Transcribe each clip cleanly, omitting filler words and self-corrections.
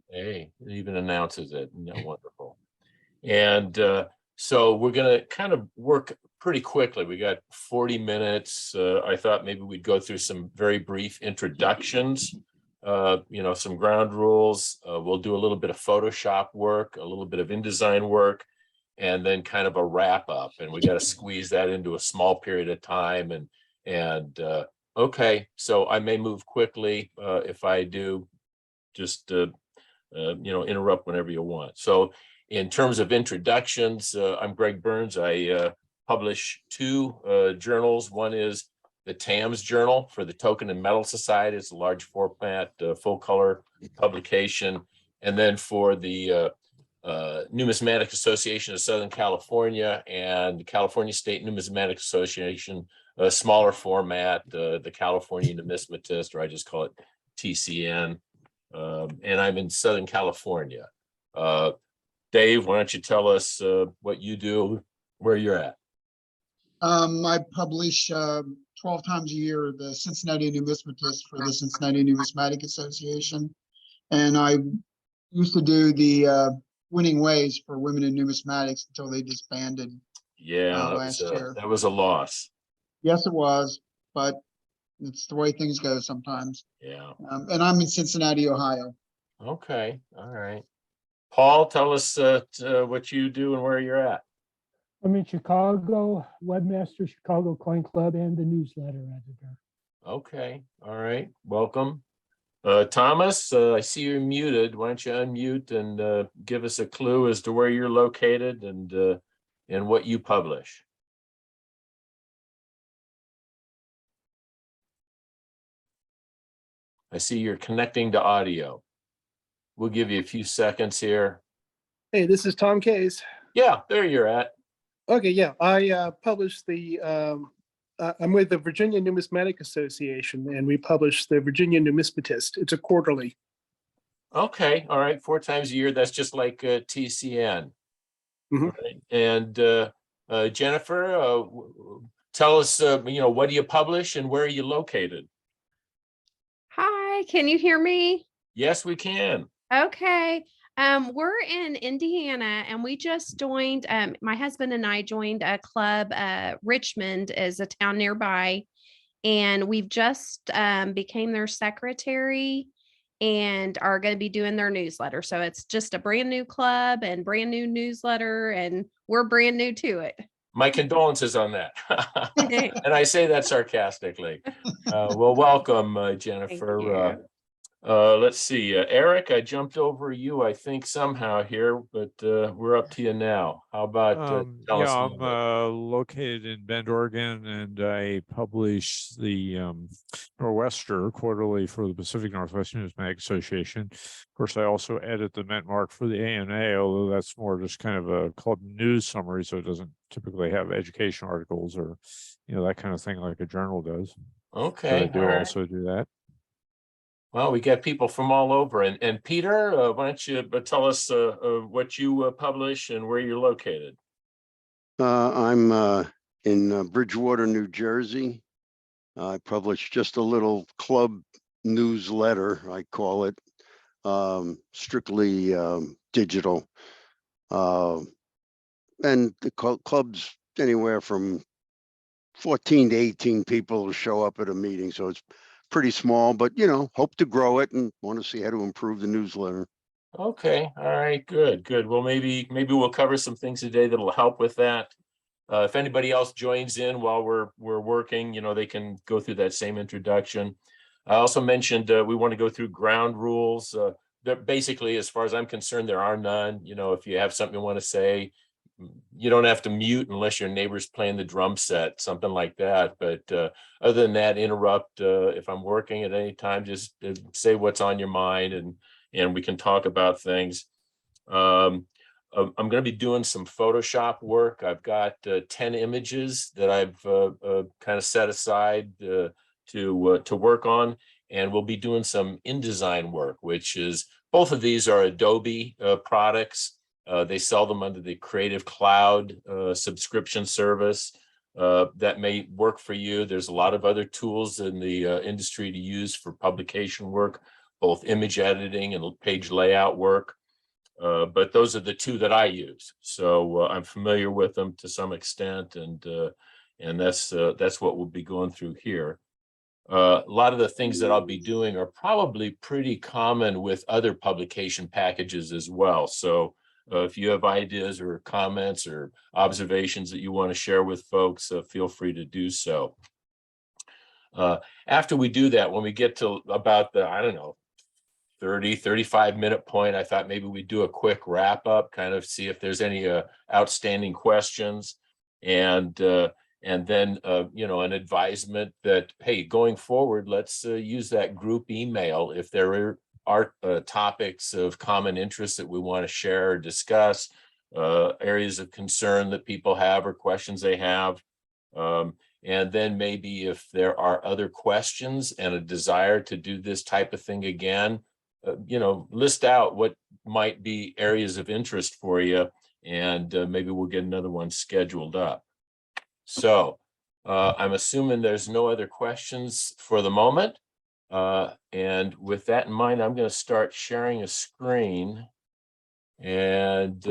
Hey, it even announces it. Isn't that wonderful? And so we're going to kind of work pretty quickly. We got 40 minutes. I thought maybe we'd go through some very brief introductions, some ground rules. We'll do a little bit of Photoshop work, a little bit of InDesign work, and then kind of a wrap up. And we got to squeeze that into a small period of time. Okay, so I may move quickly. If I do, just interrupt whenever you want. So in terms of introductions, I'm Greg Burns. I publish two journals. One is the TAMS Journal for the Token and Metal Society. It's a large format, full color publication. And then for the Numismatic Association of Southern California and California State Numismatic Association, a smaller format, the California Numismatist, or I just call it TCN. And I'm in Southern California. Dave, why don't you tell us what you do, where you're at? I publish 12 times a year the Cincinnati Numismatist for the Cincinnati Numismatic Association. And I used to do the Winning Ways for women in numismatics until they disbanded last year. That was a loss. Yes, it was, but it's the way things go sometimes. Yeah. And I'm in Cincinnati, Ohio. Okay. All right. Paul, tell us what you do and where you're at. I'm in Chicago, webmaster, Chicago Coin Club, and the newsletter editor. Okay. All right. Welcome. Thomas, I see you're muted. Why don't you unmute and give us a clue as to where you're located and what you publish? I see you're connecting to audio. We'll give you a few seconds here. Hey, this is Tom Case. Yeah, there you're at. Okay, yeah, I publish the, I'm with the Virginia Numismatic Association, and we publish the Virginia Numismatist. It's a quarterly. Okay, all right, 4 times a year. That's just like TCN. Mhm. Right. And Jennifer, tell us, what do you publish and where are you located? Hi, can you hear me? Yes, we can. Okay. We're in Indiana and we just joined, my husband and I joined a club, Richmond is a town nearby, and we've just became their secretary and are going to be doing their newsletter. So it's just a brand new club and brand new newsletter, and we're brand new to it. My condolences on that. And I say that sarcastically. Well, welcome, Jennifer. Let's see, Eric, I jumped over you, I think somehow here, but we're up to you now. How about tell us a little bit? I'm located in Bend, Oregon, and I publish the Nor'Wester quarterly for the Pacific Northwest Numismatic Association. Of course, I also edit the Mentmark for the ANA, although that's more just kind of a club news summary, so it doesn't typically have education articles or that kind of thing like a journal does. Okay, so I do all right. also do that. Well, we got people from all over. And Peter, why don't you tell us what you publish and where you're located? I'm in Bridgewater, New Jersey. I publish just a little club newsletter, I call it, strictly digital. And the club's anywhere from 14 to 18 people show up at a meeting. So it's pretty small, but hope to grow it and want to see how to improve the newsletter. Okay, all right, good. Well, maybe we'll cover some things today that'll help with that. If anybody else joins in while we're working, they can go through that same introduction. I also mentioned we want to go through ground rules. That basically, as far as I'm concerned, there are none. If you have something you want to say, you don't have to mute unless your neighbor's playing the drum set, something like that. But other than that, interrupt if I'm working at any time. Just say what's on your mind, and we can talk about things. I'm going to be doing some Photoshop work. I've got 10 images that I've kind of set aside to work on, and we'll be doing some InDesign work, which is both of these are Adobe products. They sell them under the Creative Cloud subscription service. That may work for you. There's a lot of other tools in the industry to use for publication work. both image editing and page layout work. But those are the two that I use. So I'm familiar with them to some extent, and that's what we'll be going through here. A lot of the things that I'll be doing are probably pretty common with other publication packages as well. So if you have ideas or comments or observations that you want to share with folks, feel free to do so. After we do that, when we get to about the, I don't know, 35-minute point, I thought maybe we'd do a quick wrap up, kind of see if there's any outstanding questions, and then an advisement that, hey, going forward, let's use that group email if there are topics of common interest that we want to share or discuss, areas of concern that people have or questions they have. And then maybe if there are other questions and a desire to do this type of thing again, list out what might be areas of interest for you, and maybe we'll get another one scheduled up. So I'm assuming there's no other questions for the moment. And with that in mind, I'm going to start sharing a screen. And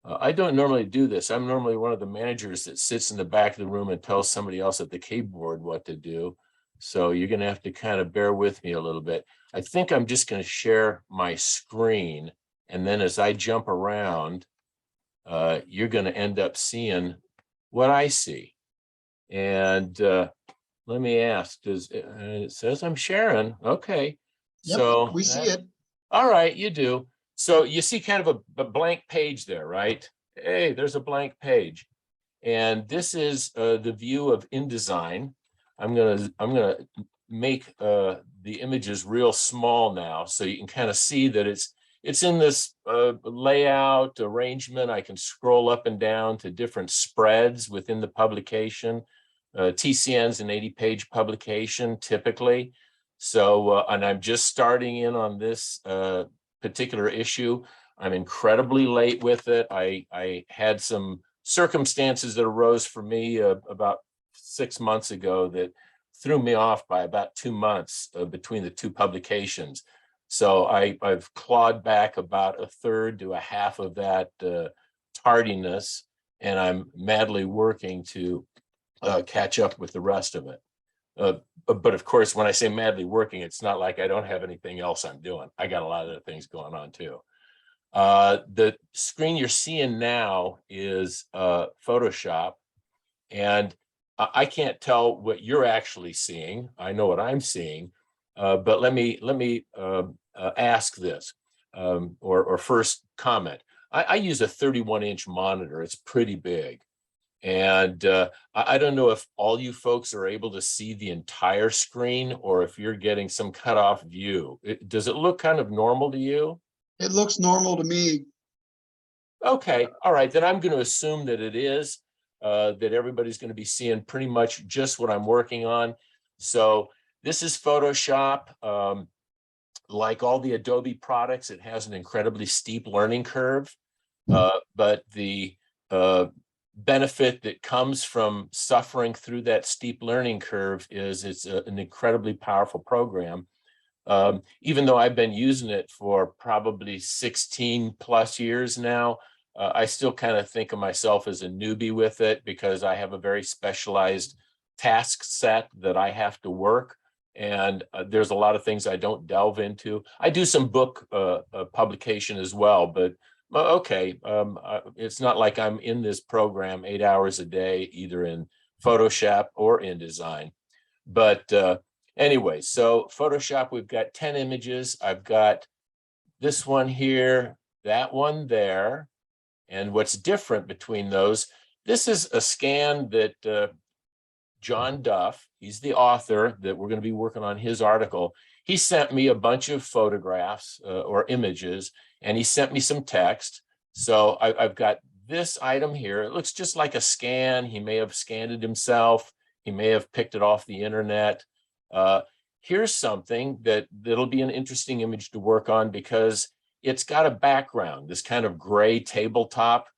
I don't normally do this. I'm normally one of the managers that sits in the back of the room and tells somebody else at the keyboard what to do. So you're going to have to kind of bear with me a little bit. I think I'm just going to share my screen. And then as I jump around, you're going to end up seeing what I see. And let me ask, it says I'm sharing. Okay. Yep, So we see it. All right, you do. So you see kind of a blank page there, right? Hey, there's a blank page. And this is the view of InDesign. I'm gonna make the images real small now, so you can kind of see that it's in this layout arrangement. I can scroll up and down to different spreads within the publication. TCN's an 80-page publication typically. So, and I'm just starting in on this particular issue. I'm incredibly late with it. I had some circumstances that arose for me about 6 months ago that threw me off by about 2 months between the two publications. So I've clawed back about a third to a half of that tardiness, and I'm madly working to catch up with the rest of it. But of course, when I say madly working, it's not like I don't have anything else I'm doing. I got a lot of other things going on too. The screen you're seeing now is Photoshop, and I can't tell what you're actually seeing. I know what I'm seeing, but let me ask this, or first comment. I use a 31-inch monitor. It's pretty big. And I don't know if all you folks are able to see the entire screen, or if you're getting some cutoff view. Does it look kind of normal to you? It looks normal to me. Okay, all right, then I'm going to assume that it is, that everybody's going to be seeing pretty much just what I'm working on. So this is Photoshop. Like all the Adobe products, it has an incredibly steep learning curve, but the benefit that comes from suffering through that steep learning curve is it's an incredibly powerful program. Even though I've been using it for probably 16 plus years now, I still kind of think of myself as a newbie with it, because I have a very specialized task set that I have to work. And there's a lot of things I don't delve into. I do some book publication as well, but okay, it's not like I'm in this program 8 hours a day, either in Photoshop or InDesign. But anyway, so Photoshop, we've got 10 images. I've got this one here, that one there. And what's different between those, this is a scan that John Duff, he's the author that we're going to be working on his article. He sent me a bunch of photographs or images, and he sent me some text. So I've got this item here. It looks just like a scan. He may have scanned it himself. He may have picked it off the internet. Here's something that'll be an interesting image to work on, because it's got a background, this kind of gray tabletop.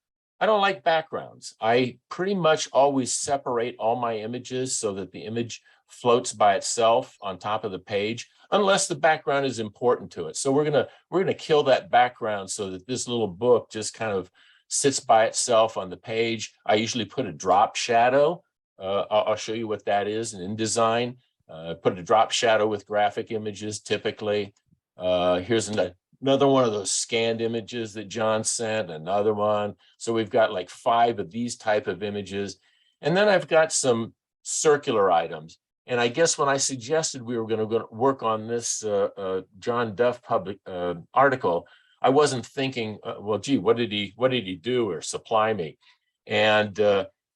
I don't like backgrounds. I pretty much always separate all my images so that the image floats by itself on top of the page. unless the background is important to it. So we're gonna kill that background so that this little book just kind of sits by itself on the page. I usually put a drop shadow. I'll show you what that is in InDesign. Put a drop shadow with graphic images typically. Here's another one of those scanned images that John sent, another one. So we've got like 5 of these type of images. And then I've got some circular items. And I guess when I suggested we were going to work on this John Duff public article, I wasn't thinking, well, gee, what did he do or supply me? And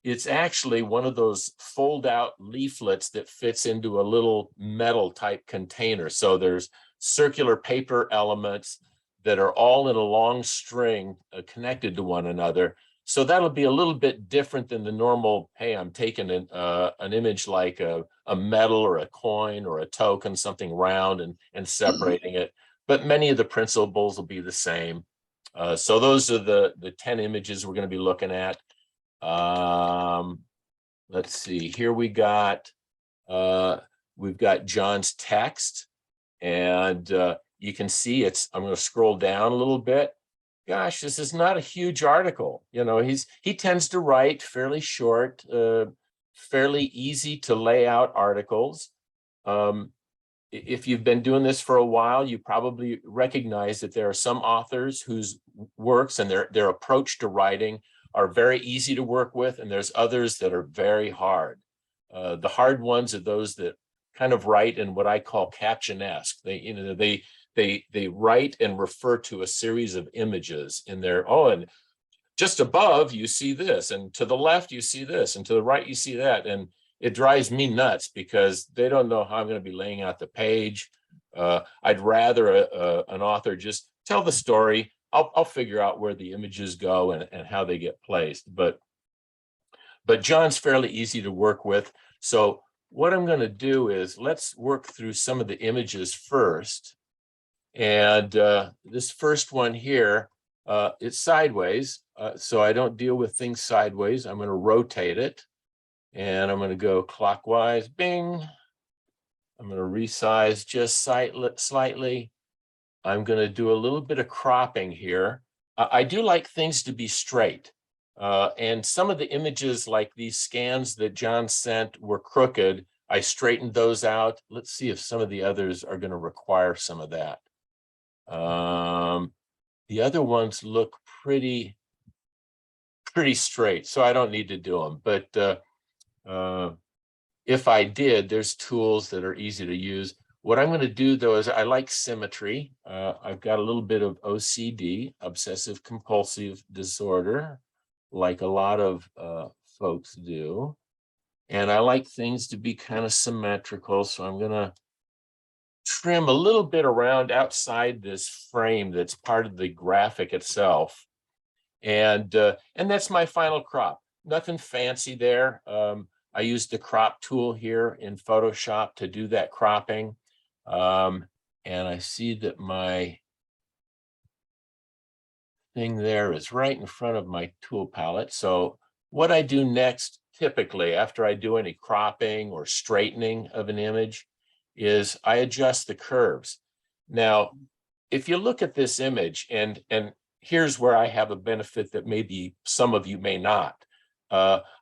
it's actually one of those fold out leaflets that fits into a little metal type container. So there's circular paper elements that are all in a long string connected to one another. So that'll be a little bit different than the normal, hey, I'm taking an image like a medal or a coin or a token, something round and separating it. But many of the principles will be the same. So those are the 10 images we're going to be looking at. Let's see, here we've got John's text. And you can see I'm going to scroll down a little bit. Gosh, this is not a huge article. You know, he tends to write fairly short, fairly easy to lay out articles. If you've been doing this for a while, you probably recognize that there are some authors whose works and their approach to writing are very easy to work with, and there's others that are very hard. The hard ones are those that kind of write in what I call caption-esque. They write and refer to a series of images in their, and just above you see this, and to the left you see this, and to the right you see that. And it drives me nuts because they don't know how I'm going to be laying out the page. I'd rather an author just tell the story. I'll figure out where the images go and how they get placed. But John's fairly easy to work with. So what I'm going to do is let's work through some of the images first. And this first one here, it's sideways. So I don't deal with things sideways. I'm going to rotate it. And I'm going to go clockwise, bing. I'm going to resize just slightly. I'm going to do a little bit of cropping here. I do like things to be straight. And some of the images like these scans that John sent were crooked. I straightened those out. Let's see if some of the others are going to require some of that. The other ones look pretty straight, so I don't need to do them. But if I did, there's tools that are easy to use. What I'm going to do though is I like symmetry. I've got a little bit of OCD, obsessive compulsive disorder, like a lot of folks do. And I like things to be kind of symmetrical. So I'm going to trim a little bit around outside this frame that's part of the graphic itself. And that's my final crop. Nothing fancy there. I used the crop tool here in Photoshop to do that cropping. And I see that my thing there is right in front of my tool palette. So what I do next, typically after I do any cropping or straightening of an image, is I adjust the curves. Now, if you look at this image, and here's where I have a benefit that maybe some of you may not.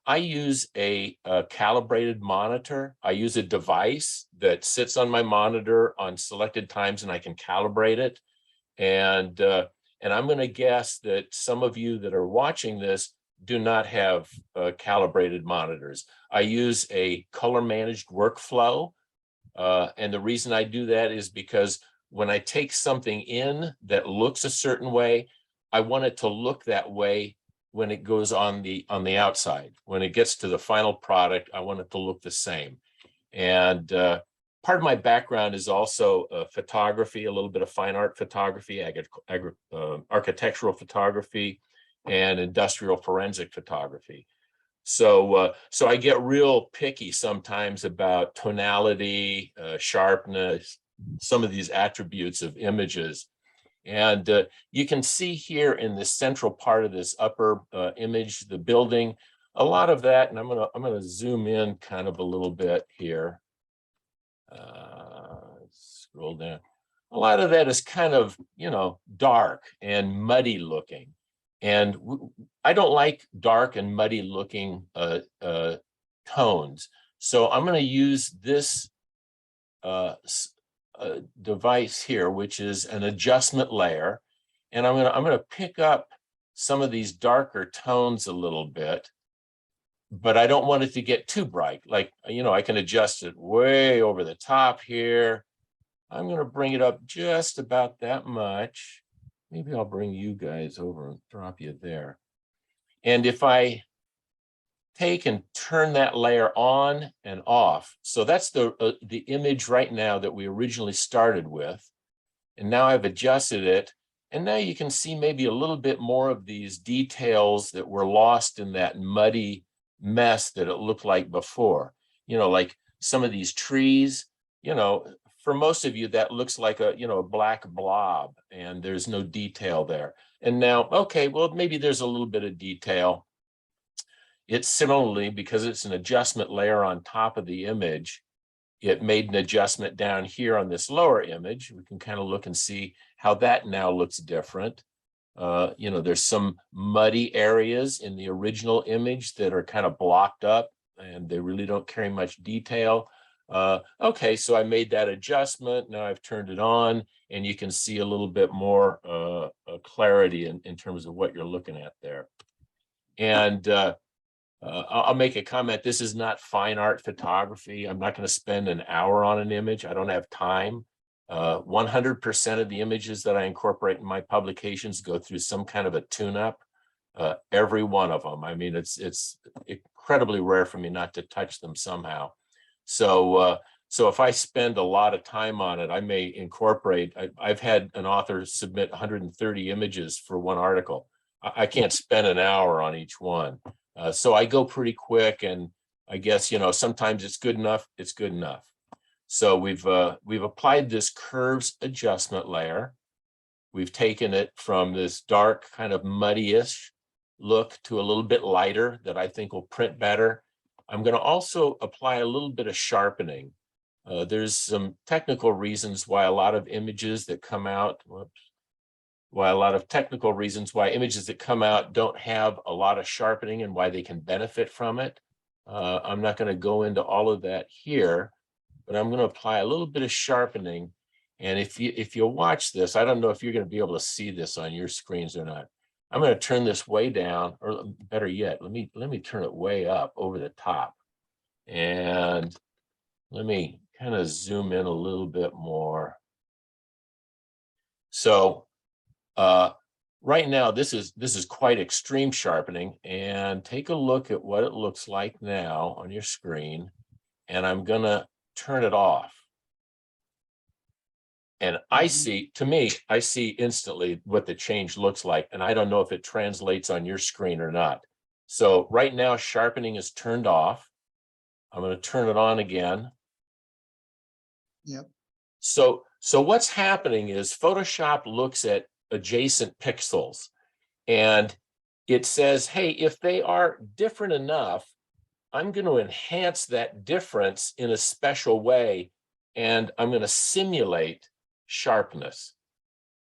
I use a calibrated monitor. I use a device that sits on my monitor on selected times, and I can calibrate it. And I'm going to guess that some of you that are watching this do not have calibrated monitors. I use a color managed workflow. And the reason I do that is because when I take something in that looks a certain way, I want it to look that way when it goes on the outside. When it gets to the final product, I want it to look the same. And part of my background is also photography, a little bit of fine art photography, architectural photography, and industrial forensic photography. So I get real picky sometimes about tonality, sharpness, some of these attributes of images. And you can see here in the central part of this upper image, the building, a lot of that, and I'm gonna zoom in kind of a little bit here. scroll down. A lot of that is kind of, you know, dark and muddy looking. And I don't like dark and muddy looking tones. So I'm going to use this device here, which is an adjustment layer. And I'm going to pick up some of these darker tones a little bit, but I don't want it to get too bright. Like, you know, I can adjust it way over the top here. I'm going to bring it up just about that much. Maybe I'll bring you guys over and drop you there. And if I take and turn that layer on and off, so that's the image right now that we originally started with. And now I've adjusted it. And now you can see maybe a little bit more of these details that were lost in that muddy mess that it looked like before. You know, like some of these trees, you know, for most of you, that looks like a, you know, a black blob and there's no detail there. And now, okay, well, maybe there's a little bit of detail. It's similarly, because it's an adjustment layer on top of the image, it made an adjustment down here on this lower image. We can kind of look and see how that now looks different. You know, there's some muddy areas in the original image that are kind of blocked up and they really don't carry much detail. Okay, so I made that adjustment. Now I've turned it on and you can see a little bit more clarity in terms of what you're looking at there. And I'll make a comment. This is not fine art photography. I'm not going to spend an hour on an image. I don't have time. 100% of the images that I incorporate in my publications go through some kind of a tune-up. Every one of them. I mean, it's incredibly rare for me not to touch them somehow. So if I spend a lot of time on it, I may incorporate. I've had an author submit 130 images for one article. I can't spend an hour on each one. So I go pretty quick, and I guess, you know, sometimes it's good enough. It's good enough. So we've applied this curves adjustment layer. We've taken it from this dark kind of muddy-ish look to a little bit lighter that I think will print better. I'm going to also apply a little bit of sharpening. There's some technical reasons why a lot of images that come out, images that come out don't have a lot of sharpening and why they can benefit from it. I'm not going to go into all of that here, but I'm going to apply a little bit of sharpening. And if you watch this, I don't know if you're going to be able to see this on your screens or not. I'm going to turn this way down, or better yet, let me turn it way up over the top. And let me kind of zoom in a little bit more. So right now, this is quite extreme sharpening, and take a look at what it looks like now on your screen. And I'm going to turn it off. And I see instantly what the change looks like. And I don't know if it translates on your screen or not. So right now, sharpening is turned off. I'm going to turn it on again. Yep. So what's happening is Photoshop looks at adjacent pixels and it says, hey, if they are different enough, I'm going to enhance that difference in a special way, and I'm going to simulate sharpness.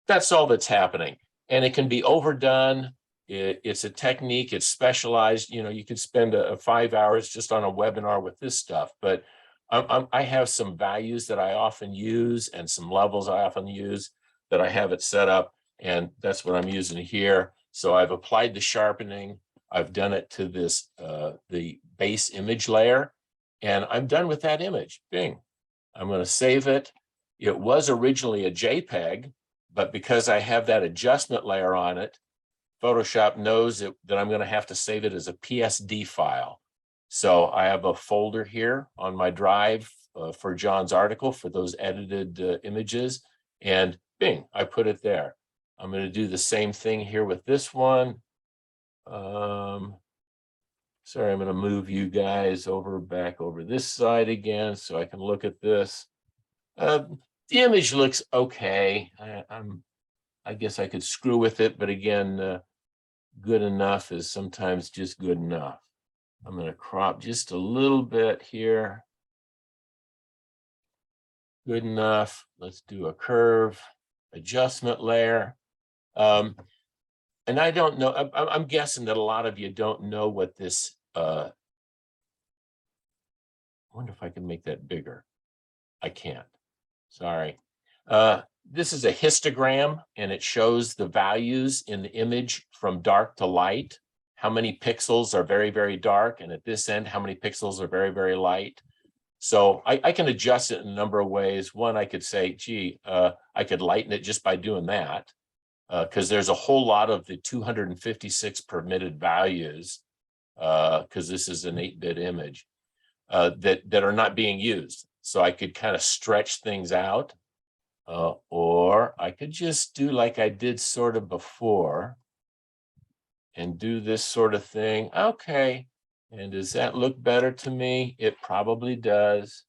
That's all that's happening. And it can be overdone. It's a technique. It's specialized. You know, you could spend 5 hours just on a webinar with this stuff, but I have some values that I often use and some levels I often use that I have it set up, and that's what I'm using here. So I've applied the sharpening. I've done it to this, the base image layer, and I'm done with that image. Bing. I'm going to save it. It was originally a JPEG, but because I have that adjustment layer on it, Photoshop knows that I'm going to have to save it as a PSD file. So I have a folder here on my drive for John's article for those edited images, and bing, I put it there. I'm going to do the same thing here with this one. Sorry, I'm going to move you guys back over this side again so I can look at this. The image looks okay. I guess I could screw with it, but again, good enough is sometimes just good enough. I'm going to crop just a little bit here. Good enough. Let's do a curve adjustment layer. And I don't know, I'm guessing that a lot of you don't know what this, I wonder if I can make that bigger. I can't, sorry. This is a histogram and it shows the values in the image from dark to light. How many pixels are very, very dark, and at this end, how many pixels are very, very light. So I can adjust it in a number of ways. One, I could say, gee, I could lighten it just by doing that, because there's a whole lot of the 256 permitted values, because this is an 8-bit image, that are not being used. So I could kind of stretch things out, or I could just do like I did sort of before and do this sort of thing. Okay. And does that look better to me? It probably does.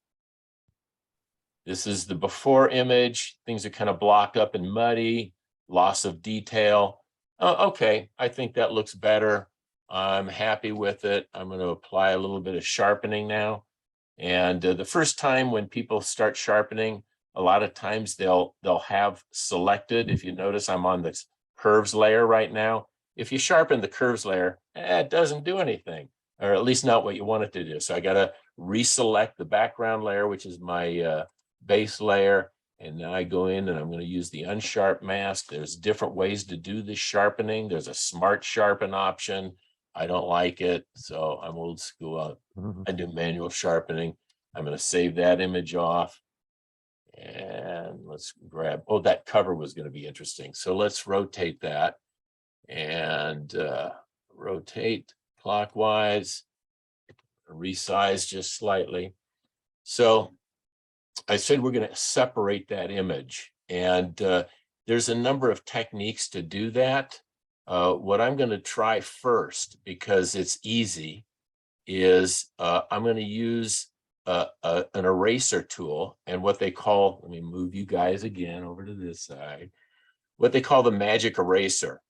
This is the before image. Things are kind of blocked up and muddy, loss of detail. Okay, I think that looks better. I'm happy with it. I'm going to apply a little bit of sharpening now. And the first time when people start sharpening, a lot of times they'll have selected. If you notice, I'm on this curves layer right now. If you sharpen the curves layer, it doesn't do anything, or at least not what you want it to do. So I got to reselect the background layer, which is my base layer. And now I go in and I'm going to use the unsharp mask. There's different ways to do this sharpening. There's a smart sharpen option. I don't like it, so I'm old school. I do manual sharpening. I'm going to save that image off. And let's grab, oh, that cover was going to be interesting. So let's rotate that and rotate clockwise, resize just slightly. So I said we're going to separate that image, and there's a number of techniques to do that. What I'm going to try first, because it's easy, is I'm going to use an eraser tool, and what they call, let me move you guys again over to this side, what they call the magic eraser.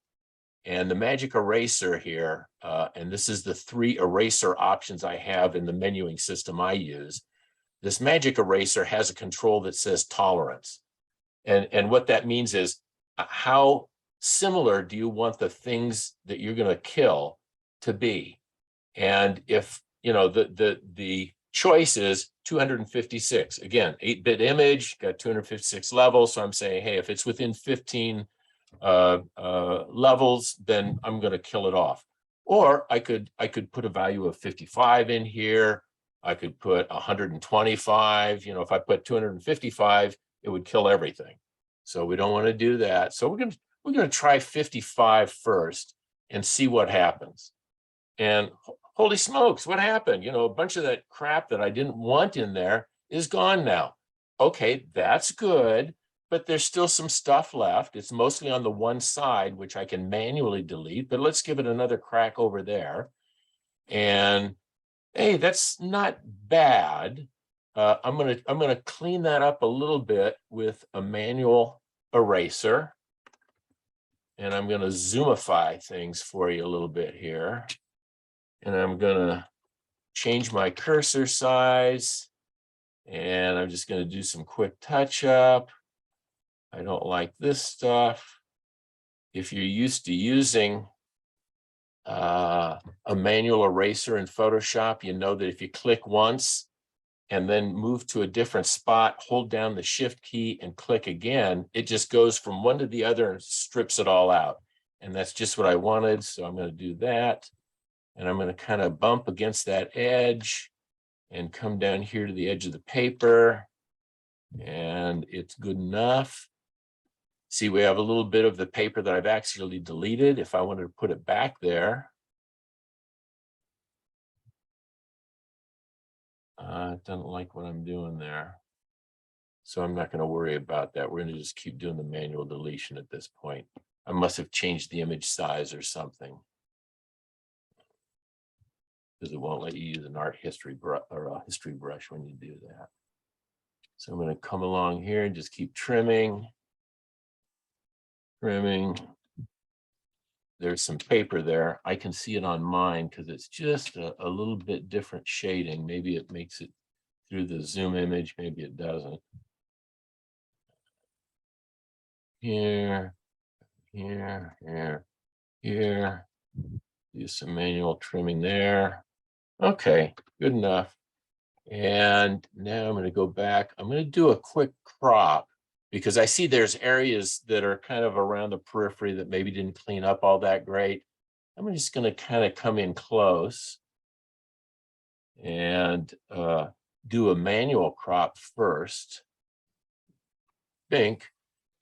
And the magic eraser here, and this is the 3 eraser options I have in the menuing system I use. This magic eraser has a control that says tolerance. And what that means is how similar do you want the things that you're going to kill to be? And if, you know, the choice is 256, again, 8-bit image, got 256 levels. So I'm saying, hey, if it's within 15 levels, then I'm going to kill it off. Or I could put a value of 55 in here. I could put 125. You know, if I put 255, it would kill everything. So we don't want to do that. So we're going to try 55 first and see what happens. And holy smokes, what happened? You know, a bunch of that crap that I didn't want in there is gone now. Okay, that's good, but there's still some stuff left. It's mostly on the one side, which I can manually delete, but let's give it another crack over there. And hey, that's not bad. I'm gonna clean that up a little bit with a manual eraser. And I'm gonna zoomify things for you a little bit here. And I'm gonna change my cursor size. And I'm just gonna do some quick touch up. I don't like this stuff. If you're used to using a manual eraser in Photoshop, you know that if you click once and then move to a different spot, hold down the shift key and click again, it just goes from one to the other and strips it all out. And that's just what I wanted. So I'm going to do that. And I'm going to kind of bump against that edge and come down here to the edge of the paper. And it's good enough. See, we have a little bit of the paper that I've actually deleted. If I wanted to put it back there, it doesn't like what I'm doing there. So I'm not going to worry about that. We're going to just keep doing the manual deletion at this point. I must have changed the image size or something, because it won't let you use an art history brush or a history brush when you do that. So I'm going to come along here and just keep trimming. There's some paper there. I can see it on mine because it's just a little bit different shading. Maybe it makes it through the zoom image, maybe it doesn't. here, here, here, here. Do some manual trimming there. Okay, good enough. And now I'm going to go back. I'm going to do a quick crop because I see there's areas that are kind of around the periphery that maybe didn't clean up all that great. I'm just going to kind of come in close and do a manual crop first. Bink.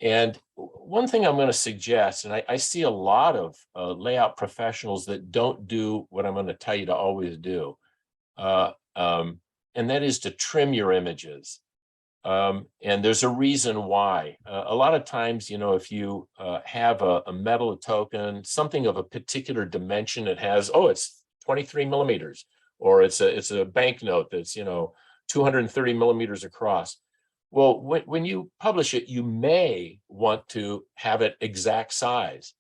And one thing I'm going to suggest, and I see a lot of layout professionals that don't do what I'm going to tell you to always do. And that is to trim your images. And there's a reason why. A lot of times, you know, if you have a metal token, something of a particular dimension, it has, oh, it's 23 millimeters, or it's a banknote that's, you know, 230 millimeters across. Well, when you publish it, you may want to have it exact size.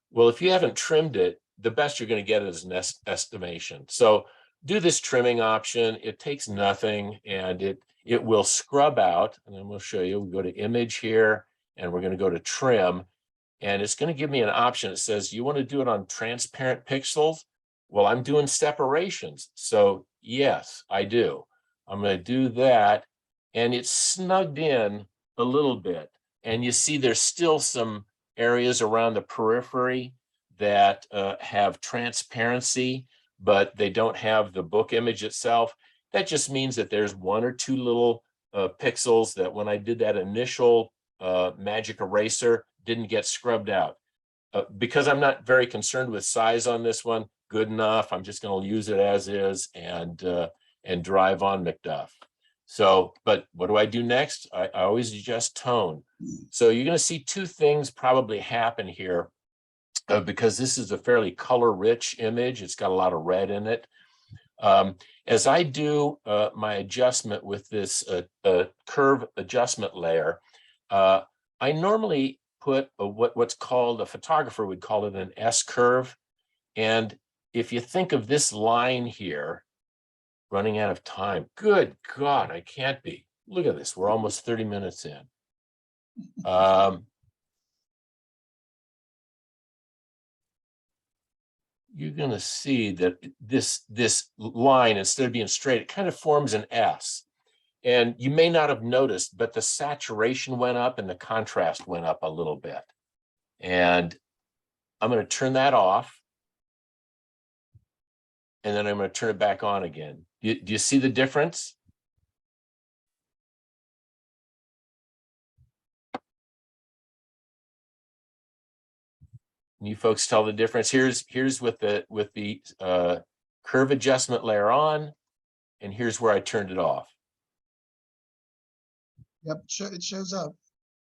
Well, if you haven't trimmed it, the best you're going to get is an estimation. So do this trimming option. It takes nothing, and it will scrub out. And then we'll show you. We'll go to image here, and we're going to go to trim. And it's going to give me an option that says, you want to do it on transparent pixels? Well, I'm doing separations. So yes, I do. I'm going to do that. And it's snugged in a little bit. And you see there's still some areas around the periphery that have transparency, but they don't have the book image itself. That just means that there's one or two little pixels that when I did that initial magic eraser didn't get scrubbed out. Because I'm not very concerned with size on this one, good enough. I'm just going to use it as is and drive on McDuff. So, but what do I do next? I always adjust tone. So you're going to see two things probably happen here because this is a fairly color-rich image. It's got a lot of red in it. As I do my adjustment with this curve adjustment layer, I normally put what's called, a photographer would call it an S-curve. And if you think of this line here, running out of time. Good God, I can't be. Look at this. We're almost 30 minutes in. You're going to see that this line, instead of being straight, it kind of forms an S. And you may not have noticed, but the saturation went up and the contrast went up a little bit. And I'm going to turn that off. And then I'm going to turn it back on again. Do you see the difference? Can you folks tell the difference? Here's with the curve adjustment layer on, and here's where I turned it off. Yep, it shows up.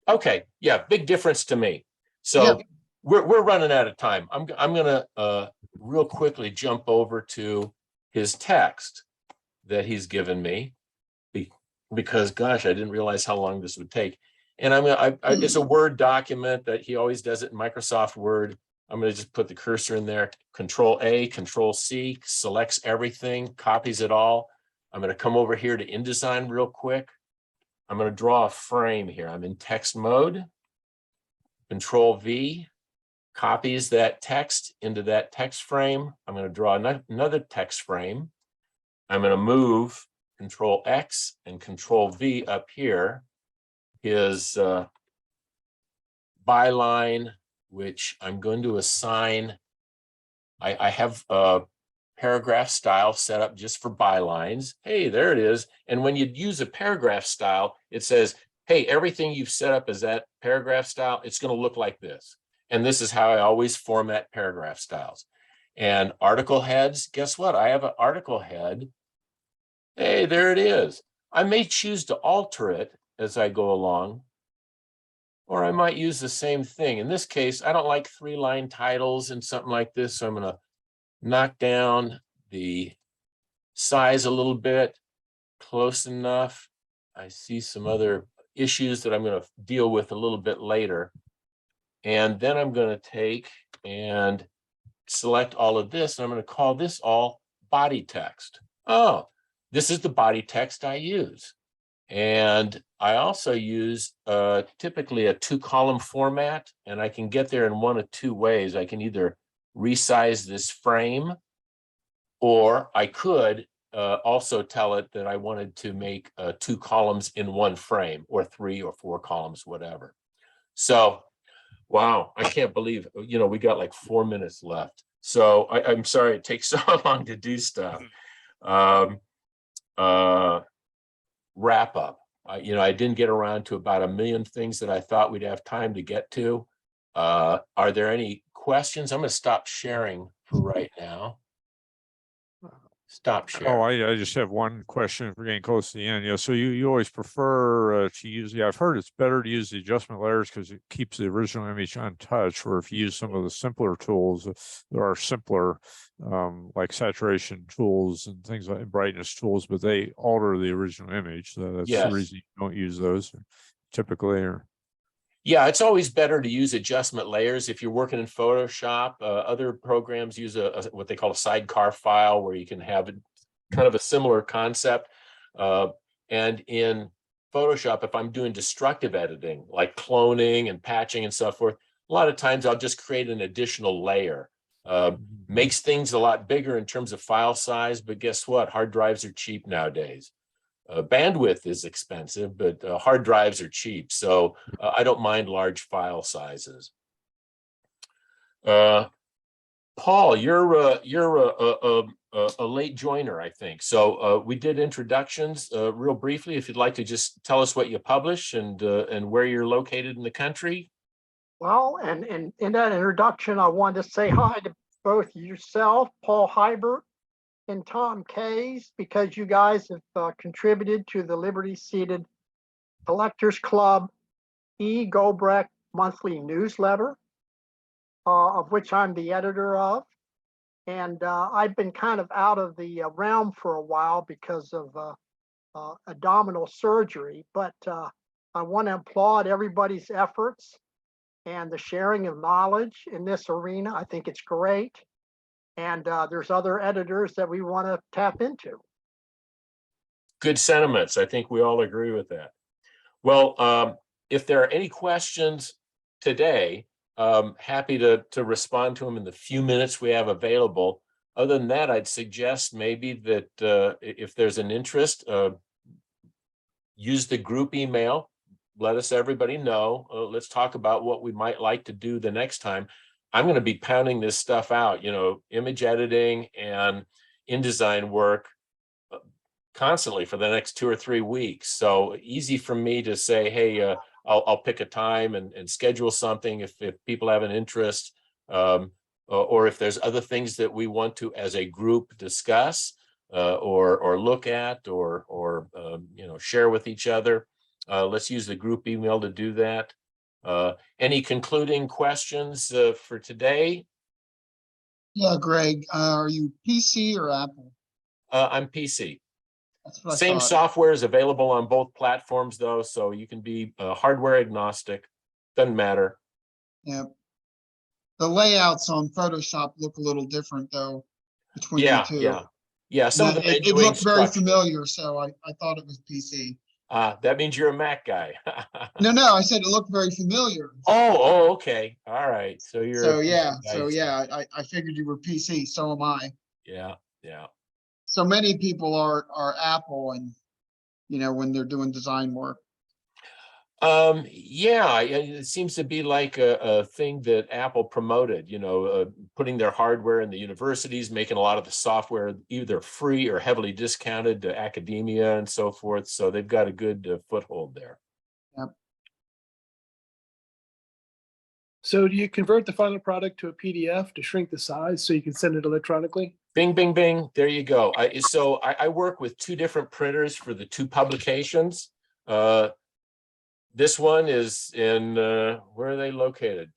Okay, yeah, big difference to me. So Yep. we're running out of time. I'm gonna real quickly jump over to his text that he's given me because gosh, I didn't realize how long this would take. And it's a Word document that he always does it in Microsoft Word. I'm going to just put the cursor in there, Control A, Control C, selects everything, copies it all. I'm going to come over here to InDesign real quick. I'm going to draw a frame here. I'm in text mode. Control V, copies that text into that text frame. I'm going to draw another text frame. I'm going to move Control X and Control V up here. His byline, which I'm going to assign. I have a paragraph style set up just for bylines. Hey, there it is. And when you use a paragraph style, it says, hey, everything you've set up as that paragraph style, it's going to look like this. And this is how I always format paragraph styles. And article heads, guess what? I have an article head. Hey, there it is. I may choose to alter it as I go along, or I might use the same thing. In this case, I don't like 3-line titles and something like this, so I'm going to knock down the size a little bit, close enough. I see some other issues that I'm going to deal with a little bit later. And then I'm going to take and select all of this, and I'm going to call this all body text. Oh, this is the body text I use. And I also use typically a 2-column format, and I can get there in one of two ways. I can either resize this frame, or I could also tell it that I wanted to make 2 columns in one frame, or 3 or 4 columns, whatever. So, wow, I can't believe, we got like 4 minutes left. So I'm sorry it takes so long to do stuff. Wrap up. I didn't get around to about 1 million things that I thought we'd have time to get to. Are there any questions? I'm going to stop sharing for right now. Stop Oh, sharing. I just have one question. If we're getting close to the end. So you always prefer to use I've heard it's better to use the adjustment layers because it keeps the original image untouched, or if you use some of the simpler tools, there are simpler like saturation tools and things like brightness tools, but they alter the original image. So that's the Yes. reason you don't use those typically. Or Yeah, it's always better to use adjustment layers if you're working in Photoshop. Other programs use what they call a sidecar file, where you can have kind of a similar concept. And in Photoshop, if I'm doing destructive editing, like cloning and patching and so forth, a lot of times I'll just create an additional layer. Makes things a lot bigger in terms of file size, but guess what? Hard drives are cheap nowadays. Bandwidth is expensive, but hard drives are cheap. So I don't mind large file sizes. Paul, you're a late joiner, I think. So we did introductions real briefly. If you'd like to just tell us what you publish and where you're located in the country. Well, and in that introduction, I wanted to say hi to both yourself, Paul Hybert, and Tom Kays, because you guys have contributed to the Liberty Seated Collectors Club Goldbrecht monthly newsletter, of which I'm the editor of. And I've been kind of out of the realm for a while because of abdominal surgery, but I want to applaud everybody's efforts and the sharing of knowledge in this arena. I think it's great. And there's other editors that we want to tap into. Good sentiments. I think we all agree with that. Well, if there are any questions today, happy to respond to them in the few minutes we have available. Other than that, I'd suggest maybe that if there's an interest, use the group email. Let us everybody know. Let's talk about what we might like to do the next time. I'm going to be pounding this stuff out, image editing and InDesign work constantly for the next 2 or 3 weeks. So easy for me to say, hey, I'll pick a time and schedule something if people have an interest, or if there's other things that we want to, as a group, discuss or look at or share with each other. Let's use the group email to do that. Any concluding questions for today? Yeah, Greg, are you PC or Apple? I'm PC. That's what I Same thought. software is available on both platforms, though, so you can be hardware agnostic. Doesn't matter. Yeah. The layouts on Photoshop look a little different, though, between the two. Yeah. Some of the It looked very familiar, so I thought it was PC. That means you're a Mac guy. No, I said it looked very familiar. Oh, okay. All right. So you're. So yeah, I figured you were PC. So am I. Yeah. So many people are Apple, and when they're doing design work. Yeah, it seems to be like a thing that Apple promoted, putting their hardware in the universities, making a lot of the software either free or heavily discounted to academia and so forth. So they've got a good foothold there. Yep. so do you convert the final product to a PDF to shrink the size so you can send it electronically? Bing, bing, bing. There you go. I work with 2 different printers for the 2 publications. This one is in, where are they located?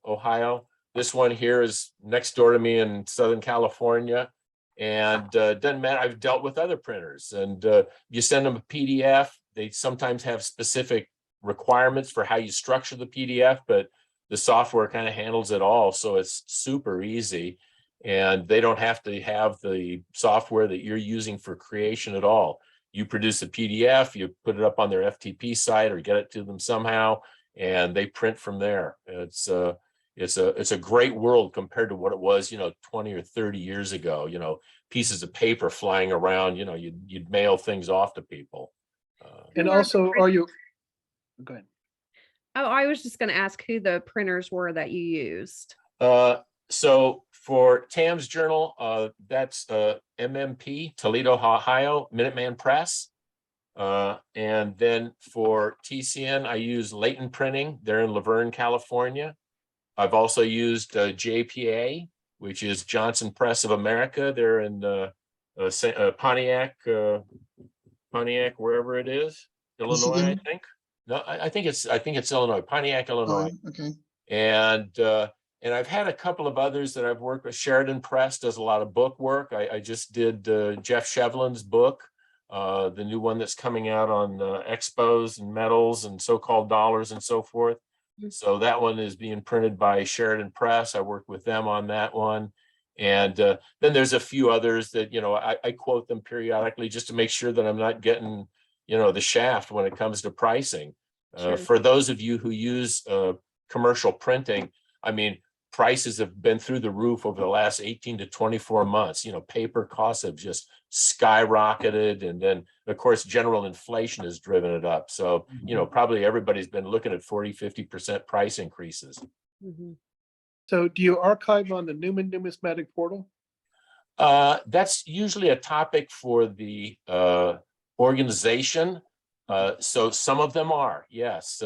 Ohio. This one here is next door to me in Southern California. And doesn't matter. I've dealt with other printers, and you send them a PDF. They sometimes have specific requirements for how you structure the PDF, but the software kind of handles it all. So it's super easy. And they don't have to have the software that you're using for creation at all. you produce a PDF, you put it up on their FTP site or get it to them somehow, and they print from there. It's a great world compared to what it was, 20 or 30 years ago, pieces of paper flying around, you'd mail things off to people. And Who are the also, are you, go ahead. Oh, I was just going to ask who the printers were that you used. So for Tam's Journal, that's MMP, Toledo, Ohio, Minuteman Press. And then for TCN, I use Leighton Printing. They're in Laverne, California. I've also used JPA, which is Johnson Press of America. They're in Pontiac, wherever it is, Illinois, I Michigan? think. No, I think it's Illinois, Pontiac, Illinois. Okay. And I've had a couple of others that I've worked with. Sheridan Press does a lot of book work. I just did Jeff Shevlin's book, the new one that's coming out on expos and metals and so-called dollars and so forth. So that one is being printed by Sheridan Press. I worked with them on that one. And then there's a few others that, I quote them periodically just to make sure that I'm not getting, the shaft when it comes to pricing. Sure. For those of you who use commercial printing, I mean, prices have been through the roof over the last 18 to 24 months. Paper costs have just skyrocketed. And then, of course, general inflation has driven it up. So, probably everybody's been looking at 40-50% price increases. Mm-hmm. So do you archive on the Newman numismatic portal? That's usually a topic for the organization. So some of them are, yes,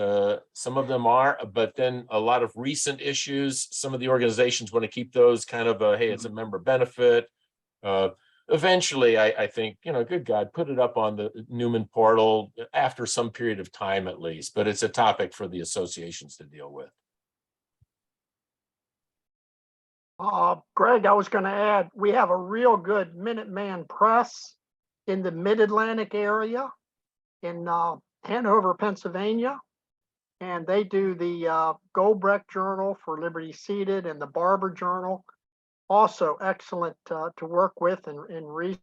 some of them are, but then a lot of recent issues, some of the organizations want to keep those kind of hey, it's a member benefit. Eventually, I think, good God, put it up on the Newman portal after some period of time at least, but it's a topic for the associations to deal with. Greg, I was going to add, we have a real good Minuteman Press in the Mid-Atlantic area in Hanover, Pennsylvania. And they do the Goldbrecht Journal for Liberty Seated and the Barber Journal. Also excellent to work with and read.